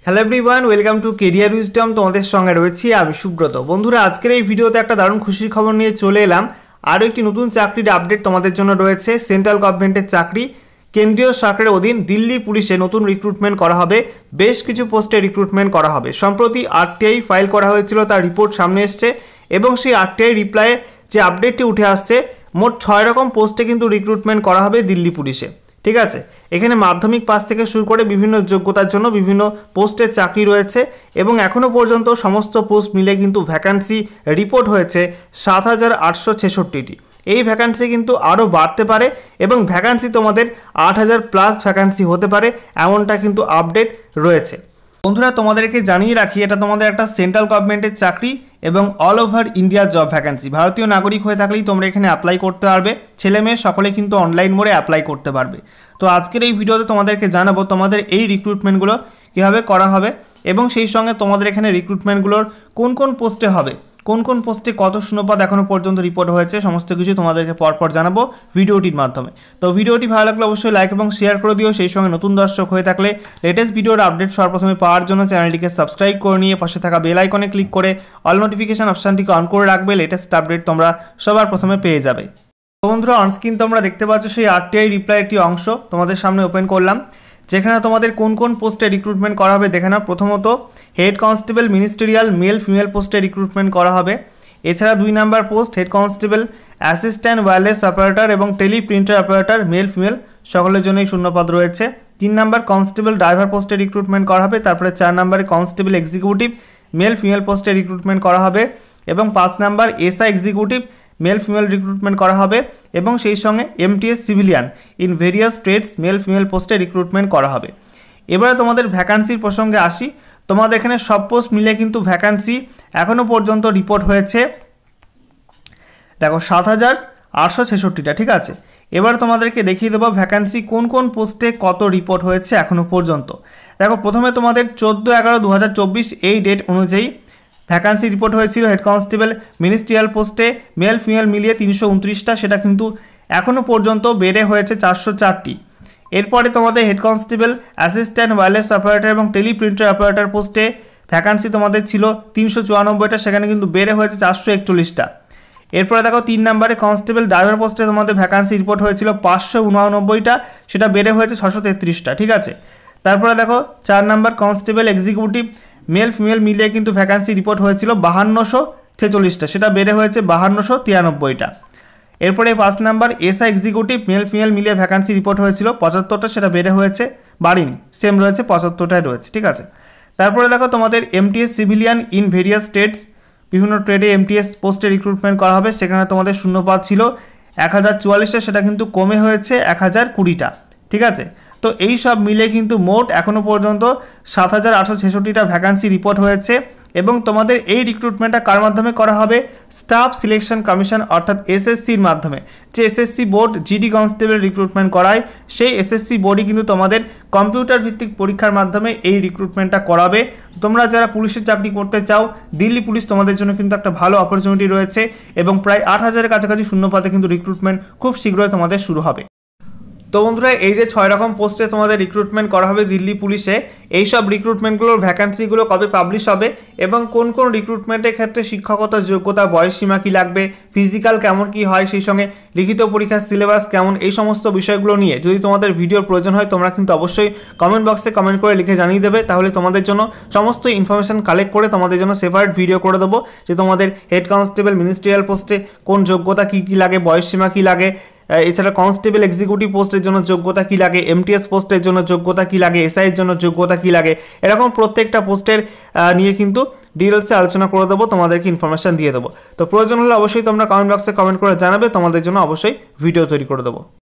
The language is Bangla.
Hello everyone, welcome to career wisdom. তোমাদের সঙ্গে রয়েছি আমি সুব্রত। বন্ধুরা, আজকের এই ভিডিওতে একটা দারুণ খুশির খবর নিয়ে চলে এলাম। আরও একটি নতুন চাকরির আপডেট তোমাদের জন্য রয়েছে। সেন্ট্রাল গভর্নমেন্টের চাকরি, কেন্দ্রীয় সরকারের অধীন দিল্লি পুলিশে নতুন রিক্রুটমেন্ট করা হবে। বেশ কিছু পোস্টে রিক্রুটমেন্ট করা হবে। সম্প্রতি আরটিআই ফাইল করা হয়েছিল, তার রিপোর্ট সামনে এসছে এবং সেই আরটিআই রিপ্লাইয়ে যে আপডেটটি উঠে আসছে, মোট 6 রকম পোস্টে কিন্তু রিক্রুটমেন্ট করা হবে দিল্লি পুলিশে। ঠিক আছে, এখানে মাধ্যমিক পাস থেকে শুরু করে বিভিন্ন যোগ্যতার জন্য বিভিন্ন পোস্টের চাকরি রয়েছে এবং এখনও পর্যন্ত সমস্ত পোস্ট মিলে কিন্তু ভ্যাকান্সি রিপোর্ট হয়েছে 7,866টি। এই ভ্যাকান্সি কিন্তু আরও বাড়তে পারে এবং ভ্যাকান্সি তোমাদের 8,000 প্লাস ভ্যাকান্সি হতে পারে, এমনটা কিন্তু আপডেট রয়েছে। বন্ধুরা, তোমাদেরকে জানিয়ে রাখি, এটা তোমাদের একটা সেন্ট্রাল গভর্নমেন্টের চাকরি এবং all over India job vacancy. ভারতীয় নাগরিক হয়ে থাকলেই তোমরা এখানে অ্যাপ্লাই করতে পারবে। ছেলে মেয়ে সকলে কিন্তু অনলাইন মোডে অ্যাপ্লাই করতে পারবে। তো আজকের এই ভিডিওতে তোমাদেরকে জানাবো তোমাদের এই রিক্রুটমেন্টগুলো কীভাবে করা হবে এবং সেই সঙ্গে তোমাদের এখানে রিক্রুটমেন্টগুলোর কোন কোন পোস্টে হবে, কোন কোন পোস্টে কত শূন্যপদ এখনও পর্যন্ত রিপোর্ট হয়েছে, সমস্ত কিছু তোমাদেরকে পরপর জানাবো ভিডিওটির মাধ্যমে। তো ভিডিওটি ভালো লাগলে অবশ্যই লাইক এবং শেয়ার করে দিও। সেই সঙ্গে নতুন দর্শক হয়ে থাকলে লেটেস্ট ভিডিওর আপডেট সর্বপ্রথমে পাওয়ার জন্য চ্যানেলটিকে সাবস্ক্রাইব করে নিয়ে পাশে থাকা বেল আইকনে ক্লিক করে অল নোটিফিকেশন অপশানটিকে অন করে রাখবে। লেটেস্ট আপডেট তোমরা সবার প্রথমে পেয়ে যাবে। তো বন্ধুরা, অনস্ক্রিন তোমরা দেখতে পাচ্ছ সেই আরটিআই রিপ্লাই একটি অংশ তোমাদের সামনে ওপেন করলাম, যেখানে তোমাদের কোন কোন পোস্টে রিক্রুটমেন্ট করা হবে দেখে নাও। প্রথমত head constable ministerial male female পোস্টে রিক্রুটমেন্ট করা হবে। এছাড়া 2 number post head constable assistant wireless operator এবং teleprinter operator male female সকলের জন্যই শূন্যপদ রয়েছে। 3 নম্বর কনস্টেবল ড্রাইভার পোস্টে রিক্রুটমেন্ট করা হবে। তারপরে 4 নম্বরে কনস্টেবল এক্সিকিউটিভ মেল ফিমেল পোস্টে রিক্রুটমেন্ট করা হবে এবং 5 number SI executive male female recruitment করা হবে এবং সেই সঙ্গে MTS civilian in various trades mail female পোস্টে রিক্রুটমেন্ট করা হবে। এবারে তোমাদের ভ্যাকান্সির প্রসঙ্গে আসি। তোমাদের এখানে সব পোস্ট মিলে কিন্তু ভ্যাকান্সি এখনও পর্যন্ত রিপোর্ট হয়েছে দেখো 7,866টা। ঠিক আছে, এবার তোমাদেরকে দেখিয়ে দেবো ভ্যাকান্সি কোন কোন পোস্টে কত রিপোর্ট হয়েছে এখনও পর্যন্ত। দেখো, প্রথমে তোমাদের 14/11/2024 এই ডেট অনুযায়ী ভ্যাকান্সি রিপোর্ট হয়েছিল হেড কনস্টেবল মিনিস্ট্রিয়াল পোস্টে মেল ফিমেল মিলিয়ে 329টা, সেটা কিন্তু এখনও পর্যন্ত বেড়ে হয়েছে 404টি। এরপরে তোমাদের head constable assistant wireless operator এবং টেলি প্রিন্টার অপারেটর পোস্টে ভ্যাকান্সি তোমাদের ছিল 394টা, সেখানে কিন্তু বেড়ে হয়েছে 441টা। এরপরে দেখো 3 নম্বরে কনস্টেবল ড্রাইভার পোস্টে তোমাদের ভ্যাকান্সি রিপোর্ট হয়েছিল 589টা, সেটা বেড়ে হয়েছে 633টা। ঠিক আছে, তারপরে দেখো 4 নম্বর কনস্টেবল এক্সিকিউটিভ মেল ফিমেল মিলিয়ে কিন্তু ভ্যাকান্সি রিপোর্ট হয়েছিল 5246টা, সেটা বেড়ে হয়েছে 5293টা। এরপরে 5 number SI executive male female মিলিয়ে ভ্যাকান্সি রিপোর্ট হয়েছিল 75টা, সেটা বেড়ে হয়েছে, বাড়িনি, সেম রয়েছে, 75টায় রয়েছে। ঠিক আছে, তারপরে দেখো তোমাদের MTS civilian in various trades বিভিন্ন ট্রেডে এমটিএস পোস্টে রিক্রুটমেন্ট করা হবে। সেখানে তোমাদের শূন্যপদ ছিল 1044টা, সেটা কিন্তু কমে হয়েছে 1020টা। ঠিক আছে, তো এই সব মিলে কিন্তু মোট এখনও পর্যন্ত 7,866টা ভ্যাকান্সি রিপোর্ট হয়েছে এবং তোমাদের এই রিক্রুটমেন্টটা কার মাধ্যমে করা হবে? স্টাফ সিলেকশন কমিশন অর্থাৎ এসএসসির মাধ্যমে। যে SSC board GD constable recruitment করায়, সেই এসএসসি বোর্ডই কিন্তু তোমাদের কম্পিউটার ভিত্তিক পরীক্ষার মাধ্যমে এই রিক্রুটমেন্টটা করাবে। তোমরা যারা পুলিশের চাকরি করতে চাও, দিল্লি পুলিশ তোমাদের জন্য কিন্তু একটা ভালো অপরচুনিটি রয়েছে এবং প্রায় 8,000-এর কাছাকাছি শূন্যপদে কিন্তু রিক্রুটমেন্ট খুব শীঘ্রই তোমাদের শুরু হবে। তো বন্ধুরা, এই যে 6 রকম পোস্টে তোমাদের রিক্রুটমেন্ট করা হবে দিল্লি পুলিশে, এই সব রিক্রুটমেন্টগুলোর ভ্যাকান্সিগুলো কবে পাবলিশ হবে এবং কোন কোন রিক্রুটমেন্টের ক্ষেত্রে শিক্ষকতার যোগ্যতা, বয়সসীমা কী লাগবে, ফিজিক্যাল কেমন কী হয়, সেই সঙ্গে লিখিত পরীক্ষার সিলেবাস কেমন, এই সমস্ত বিষয়গুলো নিয়ে যদি তোমাদের ভিডিওর প্রয়োজন হয় তোমরা কিন্তু অবশ্যই কমেন্ট বক্সে কমেন্ট করে লিখে জানিয়ে দেবে। তাহলে তোমাদের জন্য সমস্ত ইনফরমেশন কালেক্ট করে তোমাদের জন্য সেপারেট ভিডিও করে দেবো, যে তোমাদের হেড কনস্টেবল মিনিস্ট্রিয়াল পোস্টে কোন যোগ্যতা কী কী লাগে, বয়সসীমা কী লাগে, এছাড়া কনস্টেবল এক্সিকিউটিভ পোস্টের জন্য যোগ্যতা কী লাগে, এমটিএস পোস্টের জন্য যোগ্যতা কী লাগে, এসআইয়ের জন্য যোগ্যতা কী লাগে, এরকম প্রত্যেকটা পোস্টের নিয়ে কিন্তু ডিটেলসে আলোচনা করে দেবো, তোমাদেরকে ইনফরমেশান দিয়ে দেবো। তো প্রয়োজন হলে অবশ্যই তোমরা কমেন্ট বক্সে কমেন্ট করে জানাবে, তোমাদের জন্য অবশ্যই ভিডিও তৈরি করে দেবো।